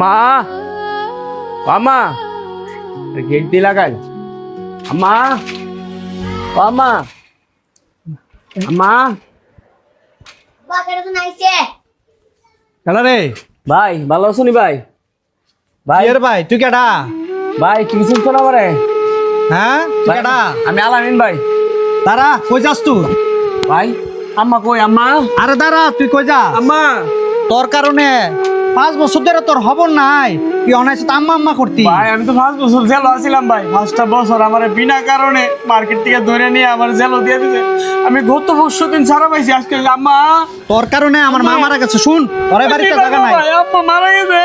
মা আমা গেট দিয়ে লাগাই আমা আমা আমা কেডা রে? ভাই ভালো আছো নি ভাই? ভাই এর ভাই তুই কেডা? ভাই তুমি শুনছো না আমারে? হ্যাঁ তুই কেডা? আমি আলামিন ভাই। দাঁড়া, কই যাস তুই? ভাই আম্মা কই আম্মা? আরে দাঁড়া, তুই কই যা? আম্মা তোর কারণে 5 বছর ধরে তোর খবর নাই, তুই অনাইছে তো আম্মা আম্মা করতি। ভাই আমি তো 5 বছর জেল আছিলাম ভাই। 5টা বছর আমার বিনা কারণে মার্কেট থেকে ধরে নিয়ে আমার জেল দিয়ে দিছে। আমি গত পরশু দিন ছাড়া পাইছি। আজকে আম্মা তোর কারণে আমার মা মারা গেছে। শুন, তোর এই বাড়িতে জায়গা নাই। ভাই আম্মা মারা গেছে।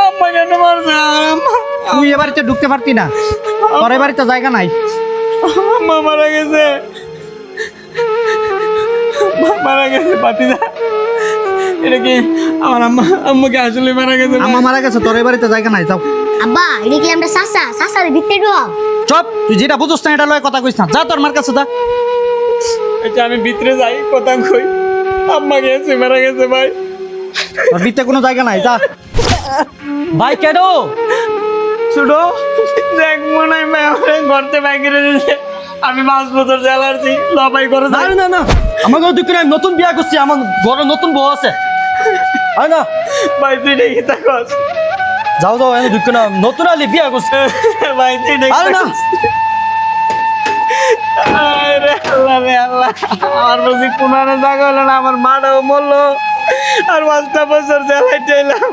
আম্মা কেন মারছে? আম্মা তুই এ বাড়িতে ঢুকতে পারতি না, তোর এই বাড়িতে জায়গা নাই। আম্মা মারা গেছে। মারা গেছে পাতিদা। এটা কি আমার আম্মা? আম্মাকে আসলে মারা গেছে। আম্মা মারা গেছে, তোর এই বাড়িতে জায়গা নাই, যাও। আব্বা এটা কি আমরা সাসারে ভিতরে ঢুক? চুপ, তুই যেটা বুঝছ না এটা লয় কথা কইছ না, যা তোর মার কাছে যা। আচ্ছা আমি ভিতরে যাই, কথা কই। আম্মা গেছে, মারা গেছে ভাই। তোর ভিতরে কোনো জায়গা নাই, যা। ভাই কেডো? শুনো দেখ মনে হয় ভাই আমার ঘরতে বাইক করে দিয়েছে। আমি 5 বছর জেল আছি। লবাই করে না না না, আমার ঘরে দুঃখ নাই, নতুন বিয়া করছি, আমার ঘরে নতুন বউ আছে। আয় না ভাই তুই দেখি থাকস। যাও যাও, এনে দুঃখ না, নতুন আলি বিয়া করছে। ভাই তুই দেখি আরে না। থাকস। আরে আল্লাহ রে আল্লাহ, আমার বুঝি কোনারে জায়গা হলো না। আমার মাটাও মরলো আর 5টা বছর জেলায় চাইলাম।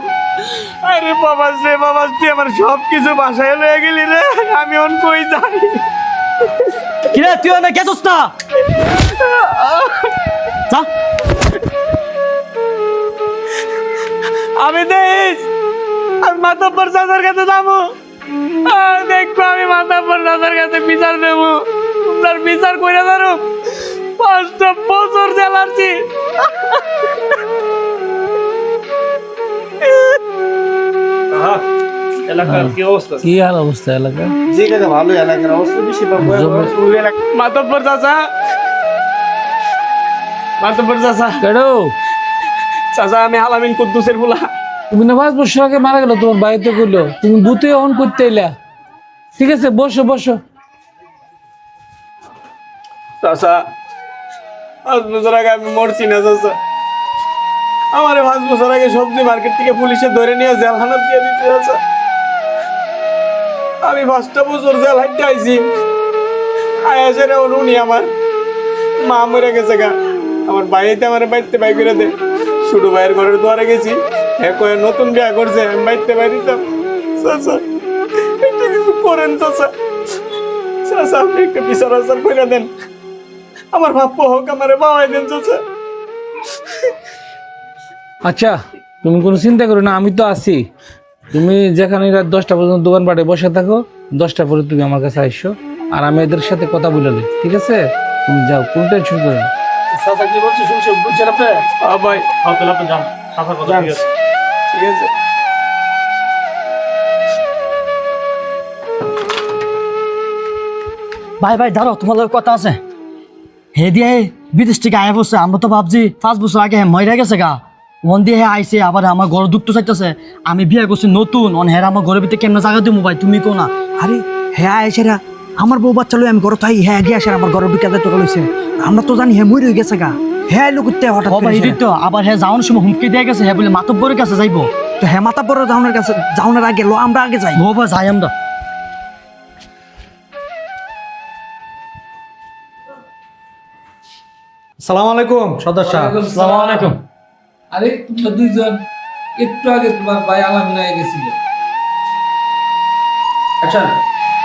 আরে বাবাস রে বাবাস, তুই আমার সব কিছু বাসায় লয়ে গেলি রে। আমি অন কই যাই? কিরে তুই না গেছস না? যা। আমি দেখ আর মাতাব্বর চাচার কাছে যাবো। দেখবো আমি মাতাব্বর চাচার কাছে বিচার দেবো। তার বিচার করে ধরো। 5টা বছর জেলারছি। এলাকার কি অবস্থা? কি আর অবস্থা এলাকা? যে জায়গা ভালো এলাকার অবস্থা বেশি মাতাব্বর চাচা, মাতাব্বর চাচা, কেডো? চাচা আমি আলামিন কুদ্দুসের ফুলা। তুমি না 5 বছর আগে মারা গেল, তোমার বাড়িতে করলো, তুমি বুতে অন করতে এলা। ঠিক আছে, বসো বসো। চাচা 5 বছর আগে আমি মরছি না চাচা। আমার 5 বছর আগে সবজি মার্কেট থেকে পুলিশে ধরে নিয়ে জেলখানাত দিয়ে দিতে চাচা। আমি 5টা বছর জেল হাঁটতে আইছি। আয়াসের উনি আমার মা মরে গেছে গা। আমার বাইতে আমার বাইতে বাই করে দে। ছোট ভাইয়ের ঘরের দুয়ারে গেছি, হ্যাঁ কয়ে নতুন বিয়া করছে, আমি বাইতে বাই দিতাম। চাচা একটা কিছু করেন চাচা। চাচা আপনি একটা বিচার আচার করে দেন। আমার বাপ হোক আমারে বাবাই দেন চাচা। আচ্ছা তুমি কোনো চিন্তা করো না, আমি তো আছি। তুমি যেখানে রাত 10টা পর্যন্ত দোকান পাটে বসে থাকো, 10টা পরে তুমি আমার কাছে আইসো, আর আমি এদের সাথে কথা বলে নিই, ঠিক আছে? তুমি যাও, কোনো টেনশন করো না। চাচা কি বলছে শুনছেন? বুঝছেন আপনি? ভাই তাহলে আপনি যান, চাচার কথা ঠিক আছে। ঠিক আছে। ভাই ভাই দাঁড়াও, তোমার লগে কথা আছে। হে দিয়ে বিদেশ থেকে আয়া পড়ছে, আমরা তো ভাবছি 5 বছর আগে মরে গেছে গা। মন দিয়ে হে আইসে, আবার আমার ঘর দুঃখ চাইতেছে। আমি বিয়ে করছি নতুন, হেরা আমার ঘরের ভিতরে কেমন জায়গা দিব ভাই, তুমি কো না? আরে হ্যাঁ আইসেরা আমার বউ বাচ্চা লই আমি ঘর থাই, হ্যাঁ গিয়ে আসে আমার ঘরের বিকাতে টাকা লইছে। আমরা তো জানি হ্যাঁ মরে হয়ে গেছে গা। হ্যাঁ লুকুতে হঠাৎ তো আবার হ্যাঁ যাওয়ার সময় হুমকি দিয়ে গেছে, হ্যাঁ বলে মাতব্বরের কাছে যাইবো। তো হ্যাঁ মাতব্বরের যাওয়ার কাছে যাওয়ার আগে লো আমরা আগে যাই। বাবা যাই আমরা। আসসালামু আলাইকুম সদস্য। আসসালামু আলাইকুম। আরে তোমরা দুইজন একটু আগে তোমার ভাই আলামিন হয়ে গেছিল। আচ্ছা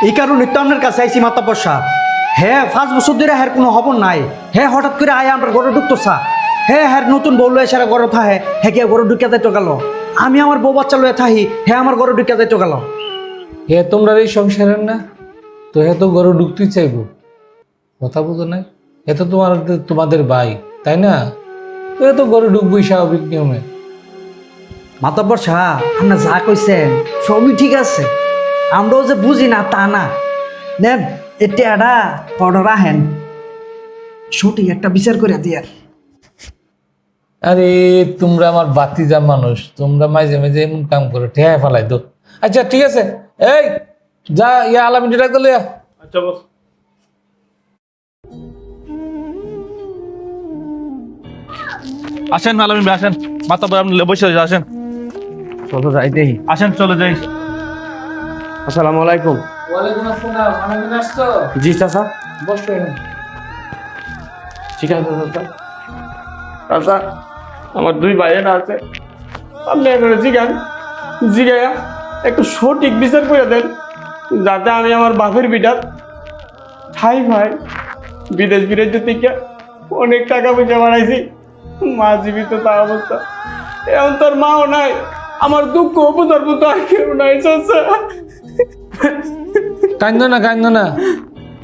এই কারণে তো আপনার কাছে আইসি মাতাব্বর সাহেব। হ্যাঁ 5 বছর ধরে হ্যাঁ কোনো খবর নাই। হ্যাঁ হঠাৎ করে আয় আমরা ঘরে ঢুকতো সা। হ্যাঁ হ্যাঁ নতুন বউ লয়ে সারা ঘরে থাহে, হ্যাঁ গিয়ে ঘরে ঢুকে যাইতো গেল। আমি আমার বউ বাচ্চা লয়ে থাহি, হ্যাঁ আমার ঘরে ঢুকে যাইতো গেল। হে তোমরা এই সংসারের না, তো হে তো ঘরে ঢুকতেই চাইবো, কথা বুঝো নাই? হে তো তোমাদের ভাই, তাই না? তো হে তো ঘরে ঢুকবোই স্বাভাবিক নিয়মে। মাতাব্বর সাহেব আপনার যা কইছেন সবই ঠিক আছে, আমরাও যে বুঝি না তা না। নেন এটা পড়া রাহেন, সঠিক একটা বিচার করে দিয়ে। আরে তোমরা আমার বাতিজা মানুষ, তোমরা মাঝে মাঝে এমন কাম করো, ঠেয়া ফেলাই তো। আচ্ছা ঠিক আছে, এই যা ইয়া আলামিনটা ডাক দিলে। আচ্ছা বস। আসেন আলামিন ভাই, আসেন। মাথা আপনি বসে আসেন। চলো যাই দেই। আসেন, চলে যাই। আসসালামু আলাইকুম। ওয়ালাইকুম আসসালাম, আলামিন আসছো? জি চাচা। বসো এখানে। ঠিক আছে চাচা। চাচা, আমার দুই ভাইয়েরা আছে, আপনি এখানে জিগাইয়া একটু সঠিক বিচার করে দেন, যাতে আমি আমার বাপের বিটার ঠাই ভাই বিদেশ থেকে অনেক টাকা পয়সা বাড়াইছি, মা জীবিত তা অবস্থা, এখন তোর মাও নাই, আমার দুঃখ বোঝার মতো আর কেউ নাই চাচা। কান্দো না,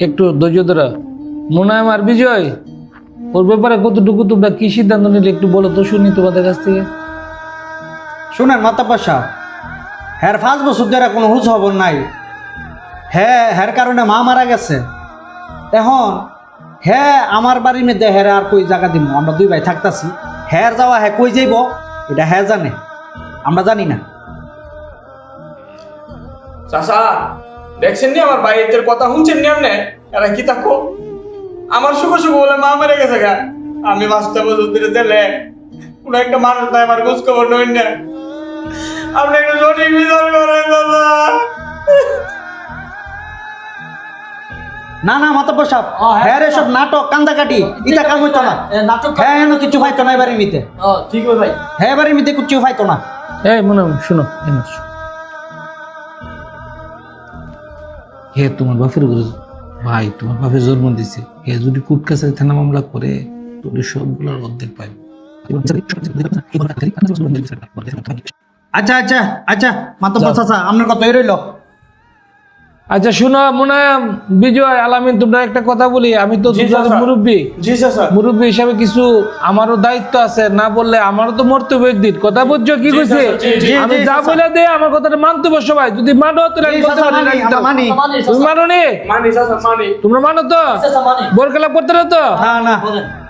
একটু ধৈর্য ধরো। মনে হয় আমার বিজয়, ওর ব্যাপারে কতটুকু তোমরা কি সিদ্ধান্ত নিলে একটু বলো তো শুনি তোমাদের কাছ থেকে। শুনেন মাতাব্বর সাহেব, হ্যার 5 বছর ধরে কোনো হুঁজ খবর নাই। হ্যার কারণে মা মারা গেছে। এখন আমার বাড়ির মধ্যে হ্যাঁ আর কই জায়গা দিব, আমরা দুই ভাই থাকতাছি। হ্যার যাওয়া হ্যাঁ কই যাইব এটা হ্যাঁ জানে, আমরা জানি না। চাচা দেখছেন নি আমার ভাইয়ের কথা শুনছেন নি আপনি? এরা কি থাকো আমার সুখ বলে মা মেরে গেছে গা, আমি 5টা বছর ধরে জেলে, কোনো একটা মানুষ নাই আমার খোঁজ খবর নই না, আপনি একটা সঠিক বিচার করেন দাদা। না মাতাব্বর সাহেব, হ্যাঁ এসব নাটক কান্দাকাটি ইটা কাম হইতো না। হ্যাঁ এনে কিছু পাইতো না এবারের মিতে। ঠিক ভাই, হ্যাঁ এবারের মিতে কিছু পাইতো না। এই মনে শুনো, হে তোমার বাপের ঘরে ভাই, তোমার বাপের জন্ম দিছে, হে যদি কোর্ট কাছারি থানা মামলা করে তোর সবগুলোর অর্ধেক পাইব। আচ্ছা মাতাব্বর চাচা, আপনার কথাই রইল। আচ্ছা শুনো মনে হয় বিজয়, আলামিন, তোমরা একটা কথা বলি, আমি তো মুরব্বী, জি চাচা। মুরব্বী হিসাবে কিছু আমারও দায়িত্ব আছে, না বললে আমারও তো মরতে হবে একদিন। কথা বুঝছো কি কইছে? আমি যা বলে দে আমার কথাটা মানতে হবে সবাই, যদি মানো তাহলে আমি বলতে পারি না। তুমি মানো নি? মানি চাচা, মানি। তোমরা মানো তো? বোরকালা করতে না তো? না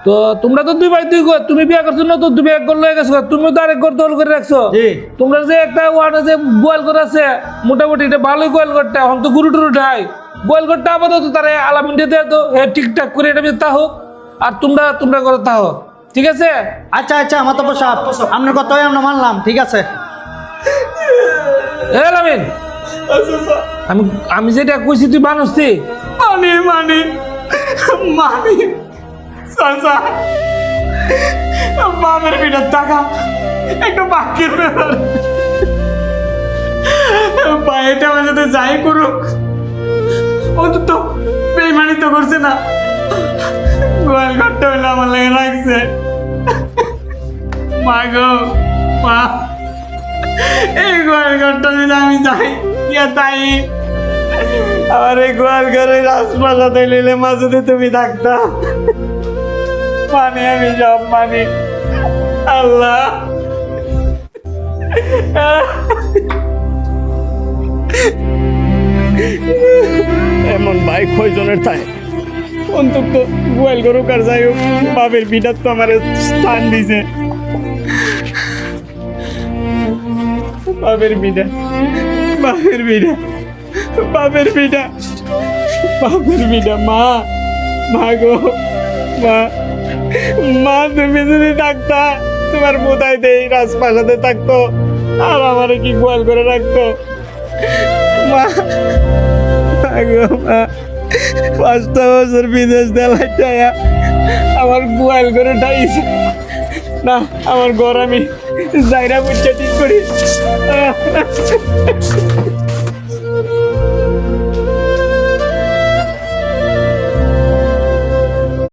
তো তোমরা তো দুই ভাই দুই ঘর, তুমি বিয়ে করছো না তো তুমি এক ঘর লয়ে গেছো, তুমি তো আরেক ঘর দল করে রাখছো। তোমরা যে একটা ওয়ার্ডে যে গোয়াল ঘর আছে মোটামুটি, এটা ভালোই গোয়াল ঘরটা, এখন তো গুরু টুরু ঢাই গোয়াল ঘরটা আপাতত তারা আলামিন দিয়ে দেয় তো, হ্যাঁ ঠিকঠাক করে এটা তা হোক, আর তোমরা করে তা হোক, ঠিক আছে? আচ্ছা মাতাব্বর সাহেব, আপনার কথাই আমরা মানলাম, ঠিক আছে। আলামিন, আমি যেটা কইছি তুই মানুষটি মানি চাচা, বাপের পিঠার টাকা একটা বাক্যের ব্যাপার, বাইরেটা আমার সাথে যাই করুক অন্তত বেইমানি তো করছে না, গোয়াল ঘরটা হইলে আমার লেগে রাখছে। মা গো মা, এই গোয়াল ঘরটা যদি আমি যাই ইয়া তাই আমার এই গোয়াল ঘরের আশপাশাতে লিলে মা যদি তুমি থাকতা, মানি আমি সব মানি। আল্লাহ এমন ভাই কয়জনের থাকে, অন্তত গোয়াল গরু কার যাই হোক বাপের পিঠার তো আমার স্থান দিছে। বাপের পিঠা মা গো মা, তুমি যদি থাকতা তোমার বোধাই দেই রাজপ্রাসাদে থাকতো, আর আমারে কি গোয়াল করে রাখতো। মা গো মা, 5টা বছর বিদেশ দেলাইটায়া আমার গোয়াল করে ঠাইছে না, আমার ঘর আমি জায়গা বুঝতে ঠিক করি।